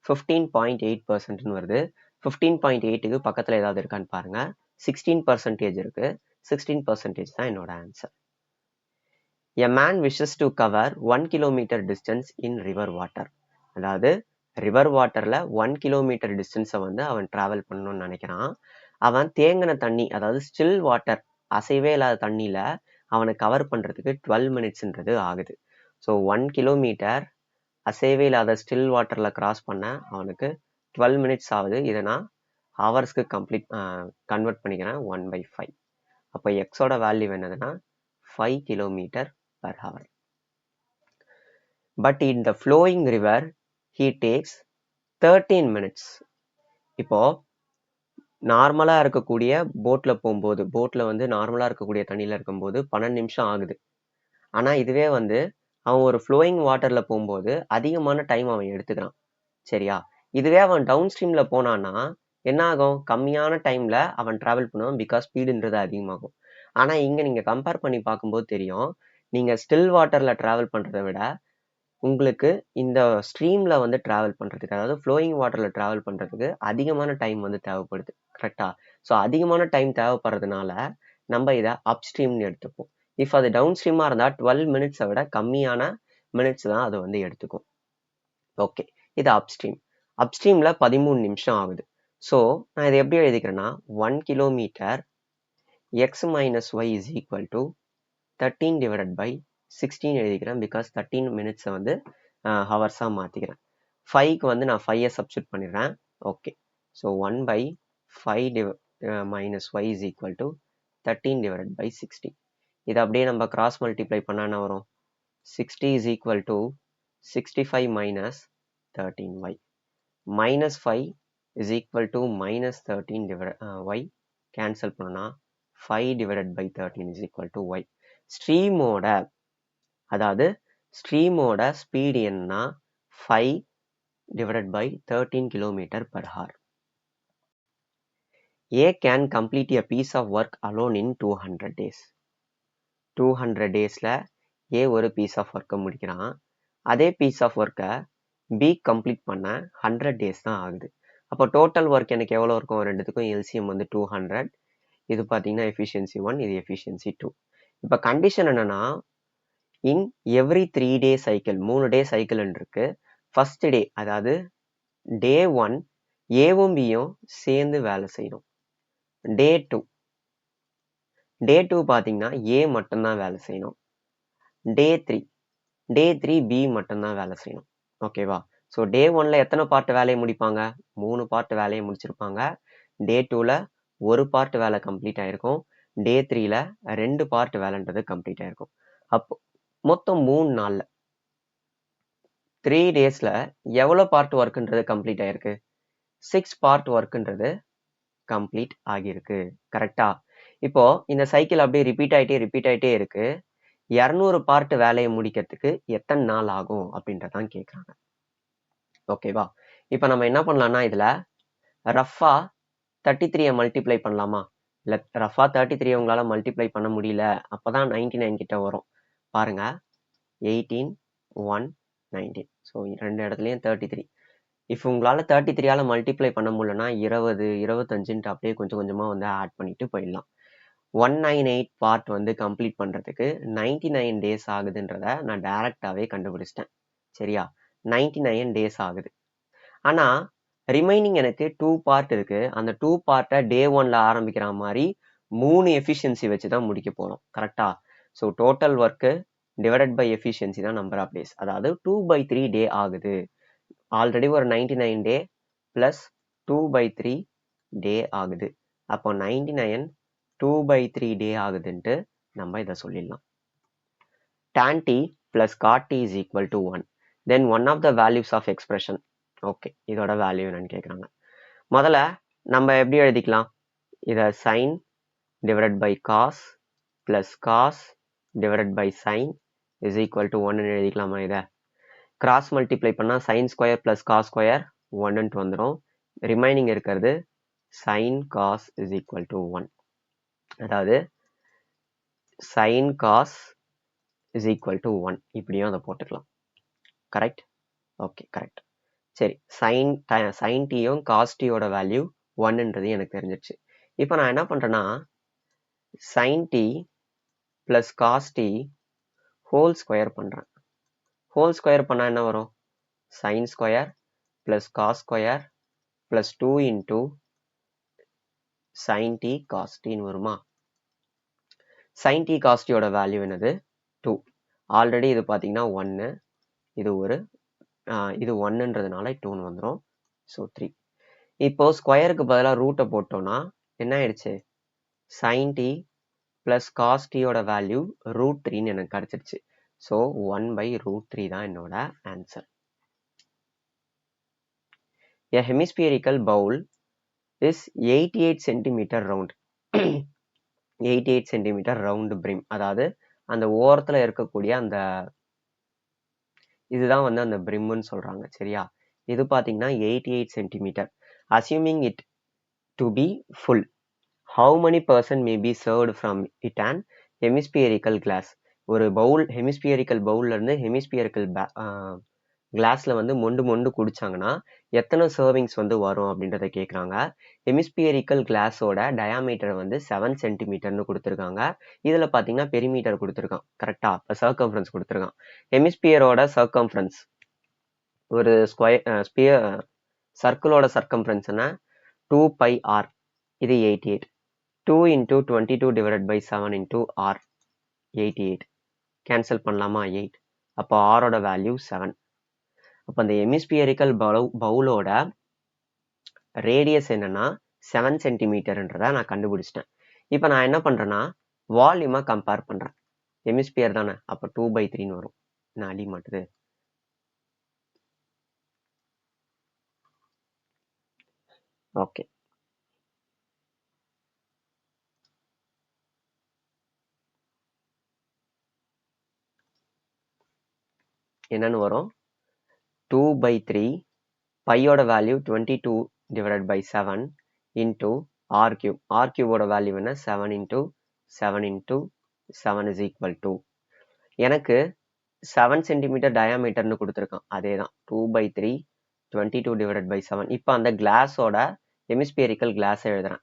15.8% வருது. 15.8க்கு பக்கத்துல ஏதாவது இருக்கான்னு பாருங்க. 16% இருக்கு. 16% தான் என்னோட answer. A man wishes to cover 1 kilometer distance in river water. அதாவது ரிவர் வாட்டர்ல 1 கிலோமீட்டர் டிஸ்டன்ஸை வந்து அவன் டிராவல் பண்ணணும்னு நினைக்கிறான். அவன் தேங்கின தண்ணி, அதாவது ஸ்டில் வாட்டர், அசைவே இல்லாத தண்ணியில அவனை கவர் பண்றதுக்கு 12 மினிட்ஸ்ன்றது ஆகுது. ஸோ 1 கிலோமீட்டர் அசைவே இல்லாத ஸ்டில் வாட்டர்ல கிராஸ் பண்ண அவனுக்கு 12 மினிட்ஸ் ஆகுது. இதை நான் ஹவர்ஸ்க்கு கன்வெர்ட் பண்ணிக்கிறேன். 1/5. அப்போ எக்ஸோட வேல்யூ என்னதுன்னா 5 kilometre per hour. But in the flowing river he takes 13 minutes. இப்போ நார்மலா இருக்கக்கூடிய போட்ல போகும்போது, போட்ல வந்து நார்மலா இருக்கக்கூடிய தண்ணியில இருக்கும்போது 12 நிமிஷம் ஆகுது. ஆனா இதுவே வந்து அவன் ஒரு ஃப்ளோயிங் வாட்டர்ல போகும்போது அதிகமான டைம் அவன் எடுத்துக்கிறான். சரியா? இதுவே அவன் டவுன் ஸ்ட்ரீம்ல போனான்னா என்ன ஆகும்? கம்மியான டைம்ல அவன் டிராவல் பண்ணுவான். பிகாஸ் ஸ்பீடுன்றது அதிகமாகும். ஆனா இங்க நீங்க கம்பேர் பண்ணி பார்க்கும்போது தெரியும், நீங்க ஸ்டில் வாட்டர்ல டிராவல் பண்றதை விட உங்களுக்கு இந்த ஸ்ட்ரீம்ல வந்து டிராவல் பண்றதுக்கு, அதாவது ஃப்ளோயிங் வாட்டர்ல டிராவல் பண்றதுக்கு அதிகமான டைம் வந்து தேவைப்படுது. கரெக்டா? ஸோ அதிகமான டைம் தேவைப்படுறதுனால நம்ம இதை அப் ஸ்ட்ரீம்னு எடுத்துப்போம். இஃப் அது டவுன் ஸ்ட்ரீமா இருந்தா 12 மினிட்ஸை விட கம்மியான மினிட்ஸ் தான் அது வந்து எடுத்துக்கும். ஓகே, இது அப் ஸ்ட்ரீம். அப் ஸ்ட்ரீம்ல 13 நிமிஷம் ஆகுது. ஸோ நான் இதை எப்படி எழுதிக்கிறேன்னா 1 kilometre X minus Y is equal to 13 divided by 16 எழுதிக்கிறேன். பிகாஸ் 13 மினிட்ஸை வந்து ஹவர்ஸாக மாற்றிக்கிறேன். 5க்கு வந்து நான் 5ஐ சப்ஸ்டியூட் பண்ணிடுறேன். Okay, so 1/5 minus y is equal to 13 divided by 60. இதை அப்படியே நம்ம கிராஸ் மல்டிப்ளை பண்ணா என்ன வரும்? 60 is equal to 65 minus 13y. minus 5 is equal to minus 13 y. Cancel பண்ணோம்னா 5 divided by 13 is equal to y. ஸ்ட்ரீமோட, அதாவது ஸ்ட்ரீமோட ஸ்பீடு என்ன? 5 divided by 13 kilometer per hour. A can complete a piece of work alone in 200 days. 200 daysல A ஒரு piece of ஒர்க்கை முடிக்கிறான். அதே piece of ஒர்க்கை B complete பண்ண 100 days தான் ஆகுது. அப்போ டோட்டல் ஒர்க் எனக்கு எவ்வளோ இருக்கும்? ரெண்டுத்துக்கும் எல்சிஎம் வந்து 200. இது பார்த்தீங்கன்னா எஃபிஷியன்சி 1, இது எஃபிஷியன்சி 2. இப்போ கண்டிஷன் என்னன்னா in every 3 day cycle 3 day cycle இருக்கு. ஃபர்ஸ்ட் டே அதாவது டே 1 ஏவும் பியும் சேர்ந்து வேலை செய்யணும். டே 2 பார்த்தீங்கன்னா ஏ மட்டும்தான் வேலை செய்யணும். டே 3 பி மட்டும்தான் வேலை செய்யணும். ஓகேவா? ஸோ டே 1ல எத்தனை பார்ட் வேலையை முடிப்பாங்க? 3 பார்ட் வேலையை முடிச்சிருப்பாங்க. டே 2ல ஒரு பார்ட் வேலை கம்ப்ளீட் ஆயிருக்கும். டே 3ல 2 பார்ட் வேலைன்றது கம்ப்ளீட் ஆயிருக்கும். அப்போ மொத்தம் 3 நாள்ல 3 daysல எவ்வளோ பார்ட் ஒர்க்ன்றது கம்ப்ளீட் ஆயிருக்கு? 6 பார்ட் ஒர்க்ன்றது கம்ப்ளீட் ஆகியிருக்கு. கரெக்டா? இப்போ இந்த சைக்கிள் அப்படியே ரிப்பீட் ஆயிட்டே இருக்கு. 200 பார்ட் வேலையை முடிக்கிறதுக்கு எத்தனை நாள் ஆகும் அப்படின்றதான் கேட்குறாங்க. ஓகேவா? இப்போ நம்ம என்ன பண்ணலாம்னா இதுல ரஃபா 33 மல்டிப்ளை பண்ணலாமா? இல்ல ரஃபா 33 உங்களால மல்டிப்ளை பண்ண முடியல அப்பதான் 99 கிட்ட வரும். பாருங்க 18 1 19. ஸோ ரெண்டு இடத்துலயும் 33. இஃப் உங்களால 33ஆல மல்டிப்ளை பண்ண முடியலன்னா 20 25 அப்படியே கொஞ்சம் கொஞ்சமா வந்து ஆட் பண்ணிட்டு போயிடலாம். 198 பார்ட் வந்து கம்ப்ளீட் பண்றதுக்கு 99 days ஆகுதுன்றத நான் டைரக்டாவே கண்டுபிடிச்சிட்டேன். சரியா? 99 days ஆகுது. ஆனா ரிமைனிங் எனக்கு 2 பார்ட் இருக்கு. அந்த 2 பார்ட்டை டே 1ல ஆரம்பிக்கிற மாதிரி 3 எஃபிஷியன்சி வச்சு தான் முடிக்க போறோம். கரெக்டா? So total work divided by efficiency தான் நம்பர் ஆஃப் டேஸ். அதாவது 2/3 டே ஆகுது. ஆல்ரெடி ஒரு 99 டே பிளஸ் 2/3 டே ஆகுது. அப்போ 99 2/3 டே ஆகுதுன்ட்டு நம்ம இதை சொல்லிடலாம். tan t plus cot t is equal to 1. Then one of the values of expression. Okay, இதோட வேல்யூ என்னன்னு கேட்குறாங்க. முதல்ல நம்ம எப்படி எழுதிக்கலாம்? இதை sin divided by cos plus cos divided by sin is equal to 1 எழுதிக்கலாமா? இதை கிராஸ் மல்டிப்ளை பண்ணா sin square plus cos square 1 வந்துடும். ரிமைனிங் இருக்கிறது sin cos is equal to 1. அதாவது sin cos is equal to 1 இப்படியும் அதை போட்டுக்கலாம். கரெக்ட்? Okay, correct. சரி, sin tயும் cos tயோட வேல்யூ 1ன்றது எனக்கு தெரிஞ்சிருச்சு. இப்போ நான் என்ன பண்றேன்னா sin t plus cos t whole square பண்றேன். ஹோல் ஸ்கொயர் பண்ணா என்ன வரும்? sin square plus cos square plus 2 into sin t cos tன்னு வருமா? sin t cos tயோட வேல்யூ என்னது? 2. ஆல்ரெடி இது பார்த்தீங்கன்னா 1, இது 1ன்றதுனால 2ன்னு வந்துடும். ஸோ 3. இப்போ ஸ்கொயருக்கு பதிலாக ரூட்டை போட்டோம்னா என்ன ஆயிடுச்சு? sin t plus cos tயோட வேல்யூ √3ன்னு எனக்கு கிடைச்சிருச்சு. ஸோ 1/√3 தான் என்னோட answer. A hemispherical bowl is 88 centimeter round. 88 centimeter round brim. அதாவது அந்த ஓரத்துல இருக்கக்கூடிய அந்த இதுதான் வந்து அந்த பிரிம்னு சொல்றாங்க. சரியா? இது பாத்தீங்கன்னா 88 centimeter. Assuming it to be full, how many person may be served from it an hemispherical glass? ஒரு பவுல் ஹெமிஸ்பியரிக்கல் பவுல்ல இருந்து ஹெமிஸ்பியரிக்கல் கிளாஸ்ல வந்து மொண்டு குடிச்சாங்கன்னா எத்தனை சர்விங்ஸ் வந்து வரும் அப்படின்றத கேட்குறாங்க. ஹெமிஸ்பியரிக்கல் கிளாஸோட டயாமீட்டர் வந்து 7 சென்டிமீட்டர்னு கொடுத்துருக்காங்க. இதுல பாத்தீங்கன்னா பெரிமீட்டர் கொடுத்துருக்கான். கரெக்டா? இப்போ சர்க்கம்ஃபரன்ஸ் கொடுத்துருக்கான். ஹெமிஸ்பியரோட சர்க்கம்ஃபரன்ஸ் ஒரு சர்க்கிளோட சர்க்கம்ஃபரன்ஸ் என்ன? 2πr. இது 88. 2 into 22 divided by 7 into r 88. Cancel பண்ணலாமா? 8. அப்போ ஆரோட வேல்யூ 7. அப்போ அந்த ஹெமிஸ்பியரிக்கல் பவுலோட ரேடியஸ் என்னன்னா 7 சென்டிமீட்டர்ன்றதை நான் கண்டுபிடிச்சிட்டேன். இப்போ நான் என்ன பண்றேன்னா வால்யூமா கம்பேர் பண்றேன். ஹெமிஸ்பியர் தானே, அப்போ 2/3ன்னு வரும். நான் அடி மாட்டுது. ஓகே, என்னன்னு வரும்? 2/3 பையோட value 22 divided by 7 into r cube. r cube ஓட வேல்யூ என்ன? 7 into 7 into 7 is equal to. எனக்கு 7 சென்டிமீட்டர் டயாமீட்டர்னு கொடுத்துருக்கான். அதே தான் 2/3 22 divided by 7. இப்போ அந்த கிளாஸோட ஹெமிஸ்பியரிக்கல் கிளாஸ் எழுதுறேன்.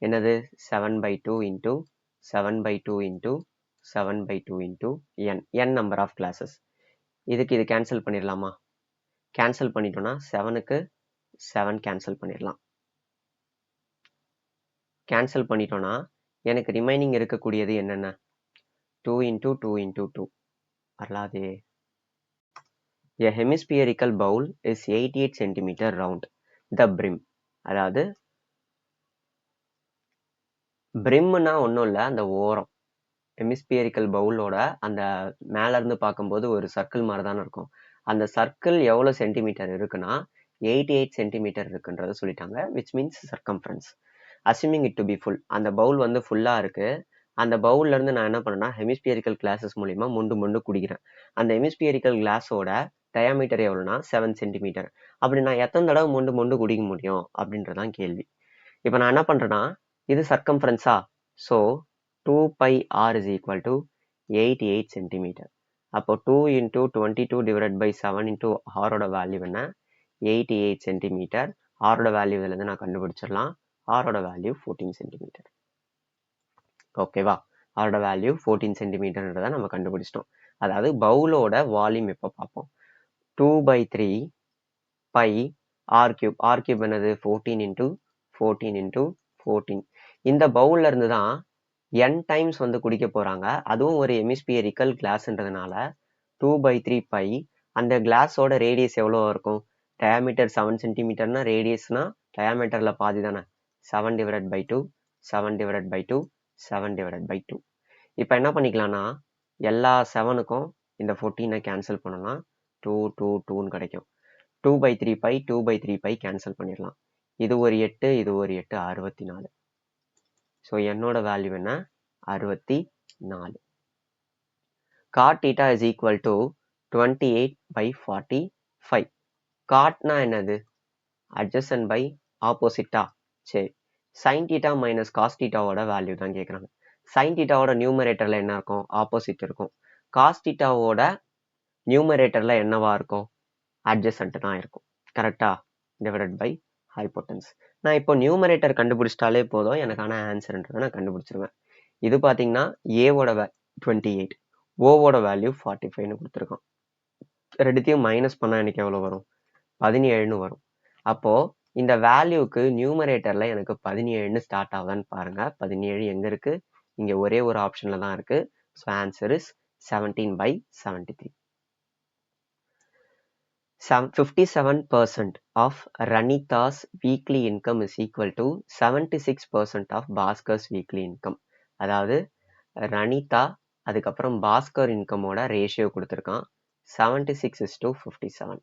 என்னது? 7/2 into 7/2 into 7/2 into n number of classes. இதுக்கு இது கேன்சல் பண்ணிடலாமா? கேன்சல் பண்ணிட்டோம்னா 7க்கு 7 கேன்சல் பண்ணிடலாம். கேன்சல் பண்ணிட்டோம்னா எனக்கு ரிமைனிங் இருக்கக்கூடியது என்னென்ன? 2 into 2 into 2 வரலாதே. A hemispherical bowl is 88 cm round. The brim, அதாவது பிரிம்னா ஒன்றும் இல்லை, அந்த ஓரம். ஹெமிஸ்பியரிக்கல் பவுலோட அந்த மேல இருந்து பார்க்கும்போது ஒரு சர்க்கிள் மாதிரி தானே இருக்கும். அந்த சர்க்கிள் எவ்வளோ சென்டிமீட்டர் இருக்குன்னா 88 சென்டிமீட்டர் இருக்குன்றத சொல்லிட்டாங்க, which means circumference. Assuming it to be full. அந்த பவுல் வந்து ஃபுல்லா இருக்கு. அந்த பவுல்ல இருந்து நான் என்ன பண்ணேன்னா ஹெமிஸ்பியரிக்கல் கிளாஸஸ் மூலியமா மொண்டு குடிக்கிறேன். அந்த ஹெமிஸ்பியரிக்கல் கிளாஸோட டயாமீட்டர் எவ்வளோனா 7 சென்டிமீட்டர். அப்படி நான் எத்தனை தடவை மொண்டு குடிக்க முடியும் அப்படின்றதான் கேள்வி. இப்போ நான் என்ன பண்றேன்னா, இது சர்க்கம்ஃபரன்ஸா, so 2 pi r is equal to 88 centimeter. அப்போ 2 into 22 divided by 7 into r ஓட வேல்யூ என்ன? 88 centimeter. r ஓட வேல்யூ இதிலிருந்து நான் கண்டுபிடிச்சிடலாம். r ஓட வேல்யூ 14 centimeter. ஓகேவா? r ஓட வேல்யூ 14 centimeterன்றதை நம்ம கண்டுபிடிச்சிட்டோம். அதாவது பவுலோட வால்யூம் இப்போ பார்ப்போம். 2/3 pi r cube. r cube என்னது? 14 into 14 into 14. இந்த பவுல்ல இருந்து தான் n டைம்ஸ் வந்து குடிக்க போறாங்க. அதுவும் ஒரு ஹெமிஸ்பியரிக்கல் கிளாஸ்ன்றதுனால 2/3 pi. அந்த கிளாஸோட ரேடியஸ் எவ்வளோ இருக்கும்? டயாமீட்டர் 7 சென்டிமீட்டர்னா ரேடியஸ்னா டயாமீட்டர்ல பாதி தானே. 7 divided by 2, 7 divided by 2, 7 divided by 2. இப்போ என்ன பண்ணிக்கலாம்னா எல்லா 7க்கும் இந்த 14 கேன்சல் பண்ணலாம். 2 2 2ன்னு கிடைக்கும். 2/3 pi 2/3 pi கேன்சல் பண்ணிடலாம். இது ஒரு 8, இது ஒரு 8, 64. ஸோ என்னோட வேல்யூ என்ன? 64. Cot theta is equal to 28/45. Cotனா என்னது? Adjacent by opposite-ஆ? சரி. sin theta minus cos theta-ஓட வேல்யூ தான் கேட்குறாங்க. sin theta-ஓட நியூமரேட்டர்ல என்ன இருக்கும்? ஆப்போசிட் இருக்கும். cos theta-ஓட நியூமரேட்டர்ல என்னவா இருக்கும்? adjacent தான் இருக்கும். கரெக்டா? Divided by hypotenuse. நான் இப்போ நியூமரேட்டர் கண்டுபிடிச்சிட்டாலே போதும், எனக்கான ஆன்சர்ன்றதை நான் கண்டுபிடிச்சிருவேன். இது பார்த்தீங்கன்னா ஏவோட 28, ஓவோட வேல்யூ 45ன்னு கொடுத்துருக்கோம். ரெண்டுத்தையும் மைனஸ் பண்ணா எனக்கு எவ்வளோ வரும்? 17ன்னு வரும். அப்போ இந்த வேல்யூக்கு நியூமரேட்டர்ல எனக்கு 17ன்னு ஸ்டார்ட் ஆகுதான்னு பாருங்க. 17 எங்க இருக்கு? இங்க ஒரே ஒரு ஆப்ஷன்ல தான் இருக்கு. So answer is 17/73. 57% of Ranita's weekly income is equal to 76% of Bhaskar's weekly income. அதாவது ரணிதா அதுக்கப்புறம் பாஸ்கர் இன்கமோட ரேஷியோ கொடுத்துருக்கான். 76:57.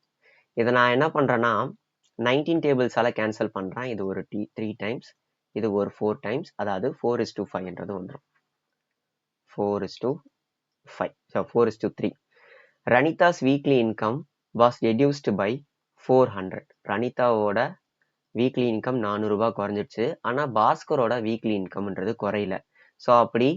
இதை நான் என்ன பண்றேன்னா 19 டேபிள்ஸால கேன்சல் பண்றேன். இது ஒரு 3 டைம்ஸ், இது ஒரு 4 டைம்ஸ், அதாவது 4:5 வந்துடும். 4:5. So 4:3. Ranita's weekly income was reduced by 400. ரணிதாவோட வீக்லி இன்கம் 400 ரூபாய் குறைஞ்சிடுச்சு. ஆனா பாஸ்கரோட வீக்லி இன்கம்ன்றது குறையல. ஸோ அப்படி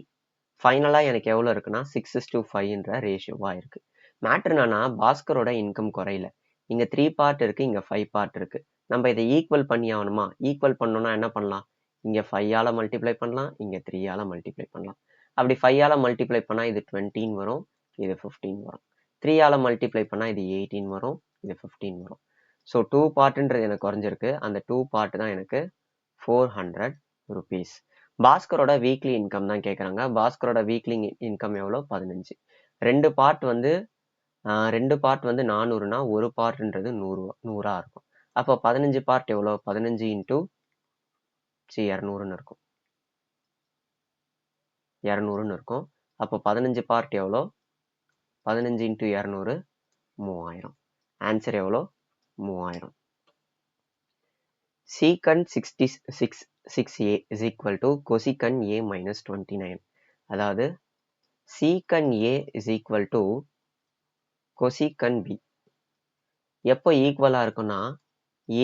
ஃபைனலா எனக்கு எவ்வளோ இருக்குன்னா 6:5ன்ற ரேஷியோவா இருக்கு. மேட்ரு என்னன்னா பாஸ்கரோட இன்கம் குறையல. இங்க 3 பார்ட் இருக்கு, இங்க 5 பார்ட் இருக்கு. நம்ம இதை ஈக்குவல் பண்ணி ஆகணுமா? ஈக்குவல் பண்ணோம்னா என்ன பண்ணலாம்? இங்க 5ஆல மல்டிப்ளை பண்ணலாம், இங்க 3ஆல மல்டிப்ளை பண்ணலாம். அப்படி 5ஆல மல்டிப்ளை பண்ணா இது 20 வரும், இது 15 வரும். 3ஆல மல்டிப்ளை பண்ணா இது 18 வரும், இது 15 வரும். ஸோ 2 பார்ட்ன்றது எனக்கு குறைஞ்சிருக்கு. அந்த 2 பார்ட் தான் எனக்கு 400 rupees. பாஸ்கரோட வீக்லி இன்கம் தான் கேட்குறாங்க. பாஸ்கரோட வீக்லி இன்கம் எவ்வளோ? 15. ரெண்டு பார்ட் வந்து 400னா ஒரு பார்ட்ன்றது 100ஆ இருக்கும். அப்போ 15 பார்ட் எவ்வளோ? 15 into 200ன்னு இருக்கும். 200ன்னு இருக்கும். அப்போ 15 பார்ட் எவ்வளோ? 15 into 200 3000. ஆன்சர் எவ்வளோ? 3000. Secant 6a is equal to cosecant a minus 29. அதாவது secant a is equal to cosecant b. எப்போ ஈக்குவலா இருக்குன்னா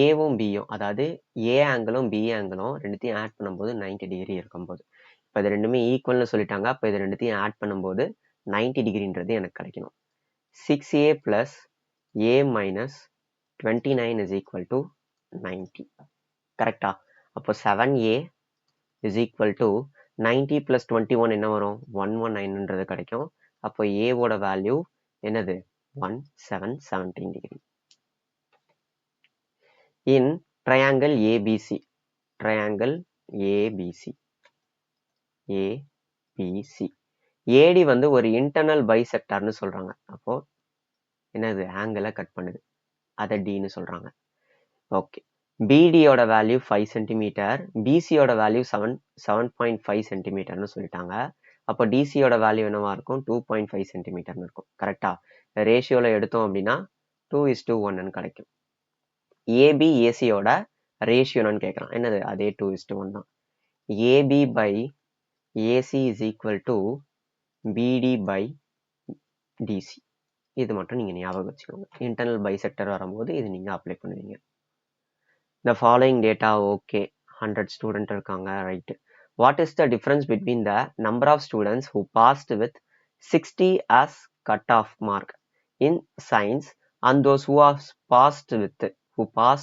ஏவும் பியும், அதாவது ஏ ஆங்கிளும் பி ஆங்கிளும் ரெண்டுத்தையும் ஆட் பண்ணும்போது 90 டிகிரி இருக்கும்போது. இப்போ இது ரெண்டுமே ஈக்குவல்னு சொல்லிட்டாங்க. அப்போ இது ரெண்டுத்தையும் ஆட் பண்ணும்போது 90 டிகிரின்றது எனக்கு கிடைக்கணும். 6a plus a minus 29 is equal to 90. கரெக்டா? அப்போ 7a is equal to 90 + 21 என்ன வரும் 119ன்றது கிடைக்கும். அப்போ ஏவோட வேல்யூ என்னது 1717 degree. In triangle ABC, triangle ABC, ABC, AD வந்து ஒரு இன்டர்னல் பைசெக்டார்னு சொல்றாங்க. அப்போ என்னது ஆங்கிளை கட் பண்ணுது, அதை டின்னு சொல்றாங்க. ஓகே, பிடியோட வேல்யூ 5 சென்டிமீட்டர், பிசியோட வேல்யூ 7.5 சென்டிமீட்டர்னு சொல்லிட்டாங்க. அப்போ டிசியோட வேல்யூ என்னவா இருக்கும் 2.5 சென்டிமீட்டர்னு இருக்கும். கரெக்டா? ரேஷியோல எடுத்தோம் அப்படின்னா 2:1 கிடைக்கும். ஏபி ஏசியோட ரேஷியோன்னு கேட்குறான். என்னது அதே 2:1 தான். AB by AC is equal to BD by DC. இது மட்டும் நீங்கள் ஞாபகம் வச்சுக்கோங்க. இன்டர்னல் பைசெக்டர் வரும்போது இது நீங்கள் அப்ளை பண்ணுவீங்க. The following data okay, 100 students இருக்காங்க, right. What is the difference between the number of students who passed with 60 as cut-off mark in science and those who passed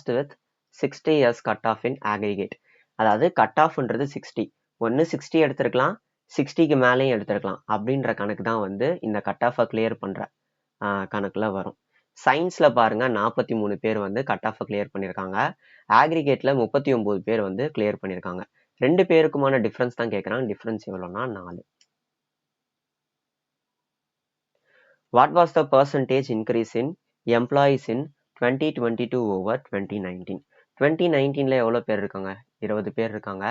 with 60 as cut-off in aggregate? அதாவது cut ஆஃப்ன்றது 60, ஒன்று 60 எடுத்திருக்கலாம், 60க்கு மேலேயும் எடுத்திருக்கலாம். அப்படின்ற கணக்கு தான் வந்து இந்த கட் ஆஃபை கிளியர் பண்ணுற கணக்கில் வரும். சயின்ஸில் பாருங்க 43 பேர் வந்து கட் ஆஃபை கிளியர் பண்ணியிருக்காங்க. ஆக்ரிகேட்ல 39 பேர் வந்து கிளியர் பண்ணியிருக்காங்க. 2 பேருக்குமான டிஃபரன்ஸ் தான் கேட்குறாங்க. டிஃபரன்ஸ் எவ்வளோனா 4. What was the percentage increase in employees in 2022 over 2019? 2019ல எவ்வளோ பேர் இருக்காங்க? 20 பேர் இருக்காங்க.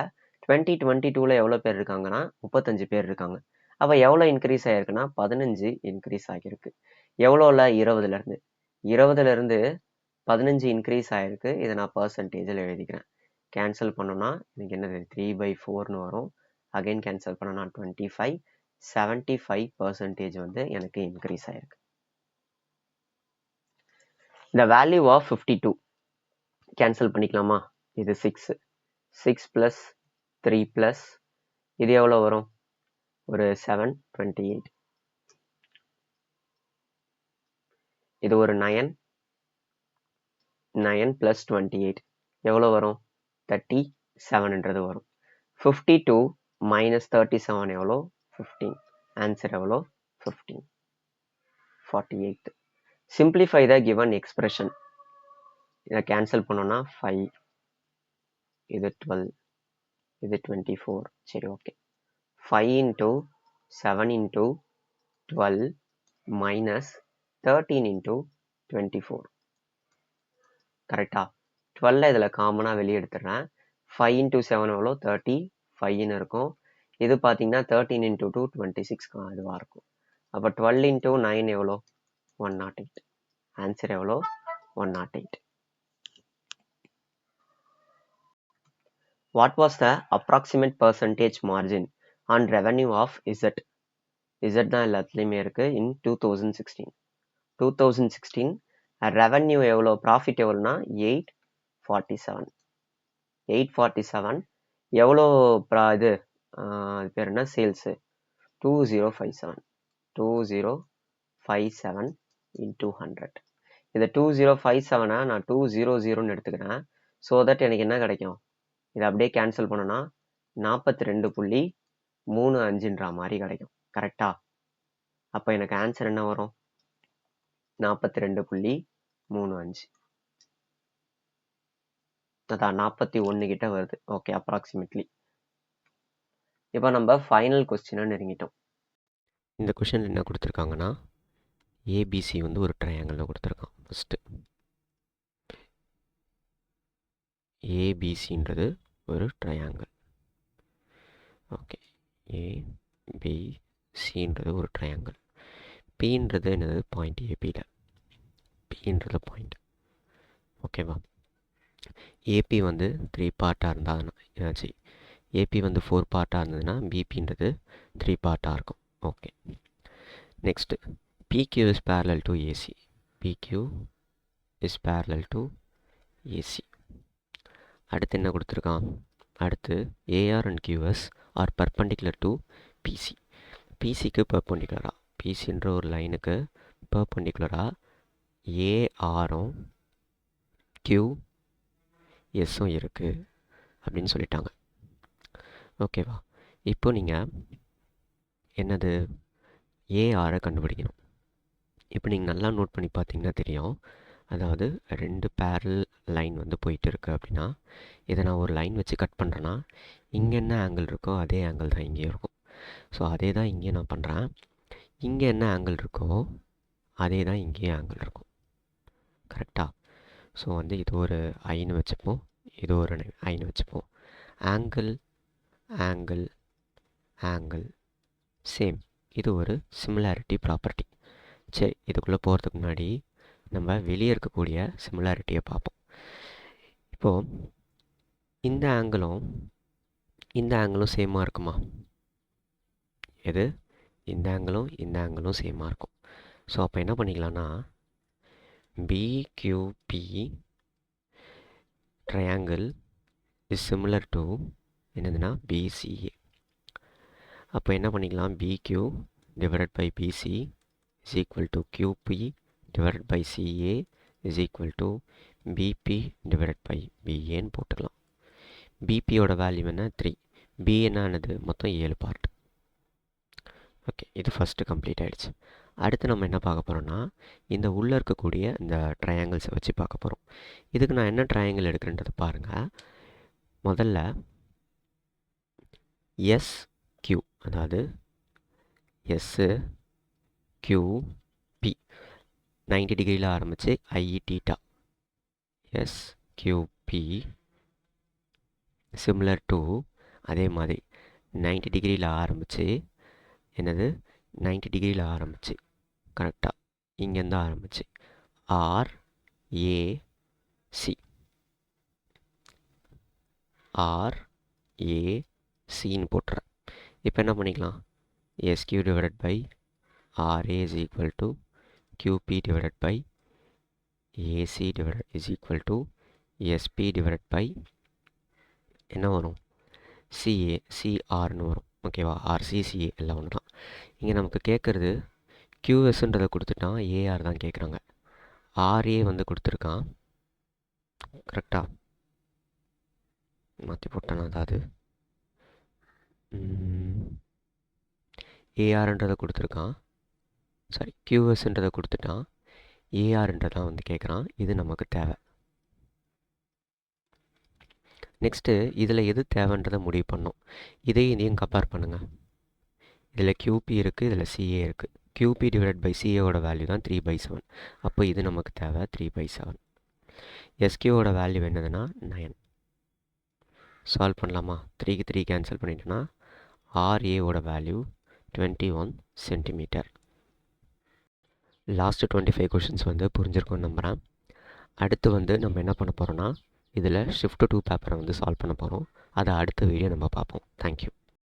2022ல எவ்வளோ பேர் இருக்காங்கன்னா 35 பேர் இருக்காங்க. அப்போ எவ்வளோ இன்க்ரீஸ் ஆகிருக்குன்னா 15 இன்க்ரீஸ் ஆகிருக்கு. எவ்வளோல? 20லேருந்து 15 இன்க்ரீஸ் ஆகிருக்கு. இதை நான் பர்சன்டேஜில் எழுதிக்கிறேன். கேன்சல் பண்ணோன்னா எனக்கு என்னது 3/4ன்னு வரும். அகைன் கேன்சல் பண்ணோன்னா 25, 75% வந்து எனக்கு இன்க்ரீஸ் ஆகிருக்கு. இந்த வேல்யூ ஆஃப் 52 கேன்சல் பண்ணிக்கலாமா? இது 6 + 3 + இது எவ்வளோ வரும்? ஒரு 7, 28. இது ஒரு 9 + 28 எவ்வளோ வரும்? 37ன்றது வரும். 52 - 37 எவ்வளோ? 15. ஆன்சர் எவ்வளோ? 15. 48. Simplify the given expression. இதை கேன்சல் பண்ணோன்னா 5, இது 12, இது 24. சரி, ஓகே. 5 × 7 × 12 - 13 × 24. கரெக்டா? 12 இதில் காமனாக வெளியே எடுத்துடுறேன். 5 × 7 எவ்வளோ? 35ன்னு இருக்கும். இது பார்த்தீங்கன்னா 13 × 2 26 இதுவாக இருக்கும். அப்போ 12 × 9 எவ்வளோ? 108. ஆன்சர் எவ்வளோ? 108. What was the approximate percentage margin on revenue of Z? Z தான் எல்லாத்துலேயுமே இருக்கு. in 2016 ரெவன்யூ எவ்வளோ? ப்ராஃபிட் எவ்வளோனா 847. 847 எவ்வளோ? இது பேர் என்ன? சேல்ஸு 2057. 2057 × 100. இதை 2057 நான் 200ன்னு எடுத்துக்கிறேன். ஸோ தட் எனக்கு என்ன கிடைக்கும்? இதை அப்படியே கேன்சல் பண்ணோன்னா 42.35ன்ற மாதிரி கிடைக்கும். கரெக்டா? அப்போ எனக்கு ஆன்சர் என்ன வரும்? 42.35. அதான் 41 கிட்ட வருது. Okay, approximately. இப்போ நம்ம ஃபைனல் கொஸ்டினாக நெருங்கிட்டோம். இந்த கொஷின் என்ன கொடுத்துருக்காங்கன்னா, ஏபிசி வந்து ஒரு ட்ரையாங்கிளில் கொடுத்துருக்கான். ஃபஸ்ட்டு ஏபிசின்றது ஒரு ட்ரையாங்கிள். ஓகே, ஏபிசின்றது ஒரு ட்ரையாங்கிள். பின்றது என்னது? பாயிண்ட் ஏபியில். பின்றது பாயிண்ட். ஓகேவா? ஏபி வந்து 3 பார்ட்டாக இருந்தால் என்னாச்சு? ஏபி வந்து 4 பார்ட்டாக இருந்ததுன்னா பிபின்றது 3 பார்ட்டாக இருக்கும். Okay, next PQ is parallel to AC. PQ is parallel to AC. அடுத்து என்ன கொடுத்துருக்கான்? அடுத்து AR and QS are perpendicular to PC. PCக்கு பெர்பெண்டிகுலராக, PCன்ற ஒரு லைனுக்கு பெர்பெண்டிகுலராக ARம் QSம் இருக்குது அப்படின்னு சொல்லிட்டாங்க. ஓகேவா? இப்போ நீங்கள் என்னது ஏஆரை கண்டுபிடிக்கணும். இப்போ நீங்கள் நல்லா நோட் பண்ணி பார்த்தீங்கன்னா தெரியும். அதாவது 2 பேரல் லைன் வந்து போயிட்டு இருக்கு அப்படின்னா, இதை நான் ஒரு லைன் வச்சு கட் பண்ணுறேன்னா, இங்கே என்ன ஆங்கிள் இருக்கோ அதே ஆங்கிள் தான் இங்கேயும் இருக்கும். ஸோ அதே தான் இங்கேயும் நான் பண்ணுறேன். இங்கே என்ன ஆங்கிள் இருக்கோ அதே தான் இங்கேயும் ஆங்கிள் இருக்கும். கரெக்டாக? ஸோ வந்து இது ஒரு ஐன்னு வச்சுப்போம், இது ஒரு ஐன்னு வச்சுப்போம். Angle angle angle same. இது ஒரு சிமிலாரிட்டி ப்ராப்பர்ட்டி. சரி, இதுக்குள்ளே போகிறதுக்கு முன்னாடி நம்ம வெளியே இருக்கக்கூடிய சிமிலாரிட்டியை பார்ப்போம். இப்போது இந்த ஆங்கிளும் சேமாக இருக்குமா? எது? இந்த ஆங்கிளும் சேமாக இருக்கும். ஸோ அப்போ என்ன பண்ணிக்கலாம்னா, PQB triangle is similar to என்னதுன்னா பிசிஏ. அப்போ என்ன பண்ணிக்கலாம், PQ divided by PC is equal to QB divided by CA is equal to PB divided by பிஏன்னு போட்டுக்கலாம். பிபியோட வேல்யூ என்ன? 3. பி என்னது? மொத்தம் 7 பார்ட். ஓகே, இது ஃபஸ்ட்டு கம்ப்ளீட் ஆகிடுச்சு. அடுத்து நம்ம என்ன பார்க்க போகிறோம்னா, இந்த உள்ளே இருக்கக்கூடிய இந்த ட்ரையாங்கிள்ஸை வச்சு பார்க்க போகிறோம். இதுக்கு நான் என்ன ட்ரையாங்கிள் எடுக்கிறேன்றதை பாருங்கள். முதல்ல எஸ்கியூ, அதாவது எஸ்ஸு கியூபி 90 டிகிரியில் ஆரம்பித்து ஐஇ டீட்டா எஸ்கியூபி சிமிலர் டு அதே மாதிரி 90 டிகிரியில் ஆரம்பித்து என்னது 90 டிகிரியில் ஆரம்பிச்சு கரெக்டாக இங்கேருந்து ஆரம்பிச்சு ஆர்ஏசி ஆர்ஏசின்னு போட்டுறேன். இப்போ என்ன பண்ணிக்கலாம், SQ divided by RA is equal to QB divided by AC divided is equal to SP divided by என்ன வரும், சிஆர்னு வரும். ஓகேவா? ஆர்சிசிஏ எல்லாம் ஒன்று தான். இங்கே நமக்கு கேட்குறது கியூஎஸ்ன்றதை கொடுத்துட்டான், ஏஆர் தான் கேட்குறாங்க. ஆர்ஏ வந்து கொடுத்துருக்கான். கரெக்டாக மாற்றி போட்டேன். அதாவது ஏஆர்ன்றதை கொடுத்துருக்கான், சாரி கியூஎஸ்ன்றதை கொடுத்துட்டான், ஏஆர்ன்றதான் வந்து கேட்குறான். இது நமக்கு தேவை. நெக்ஸ்ட்டு இதில் எது தேவைன்றதை முடிவு பண்ணோம். இதையும் கம்பேர் பண்ணுங்கள். இதில் கியூபி இருக்குது, இதில் சிஏ இருக்குது. கியூபி டிவைட் பை சிஏவோட வேல்யூ தான் 3/7. அப்போ இது நமக்கு தேவை 3/7. எஸ்கியூவோட வேல்யூ என்னதுன்னா 9. சால்வ் பண்ணலாமா? 3க்கு 3 கேன்சல் பண்ணிட்டோன்னா ஆர்ஏவோட வேல்யூ 21 சென்டிமீட்டர். லாஸ்ட்டு 25 கொஷின்ஸ் வந்து புரிஞ்சிருக்கோன்னு நம்புகிறேன். அடுத்து வந்து நம்ம என்ன பண்ண போகிறோன்னா, இதில் ஷிஃப்ட் 2 பேப்பரை வந்து சால்வ் பண்ண போகிறோம். அதை அடுத்த வீடியோ நம்ம பார்ப்போம். தேங்க்யூ.